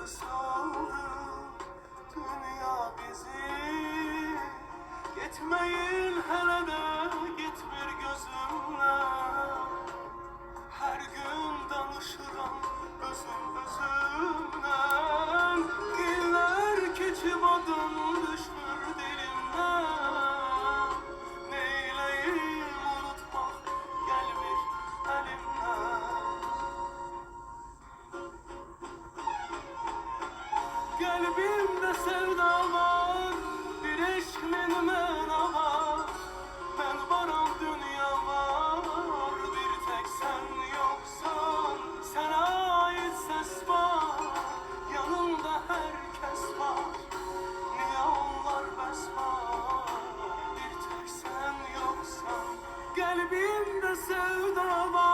saldı dünya bizi. Gitmeyin hele de git bir gözümle. Her gün danışıram özüm özümden. Günler keçip adın düşmür dilimden. Neyleyim unutmak gelmir elimden. Kalbimde sevda var, bir eşkin mena var. Ben varım dünya var, bir tek sen yoksan. Sana ait ses var, yanımda herkes var. Niye onlar bes var, bir tek sen yoksan. Kalbimde sevda var.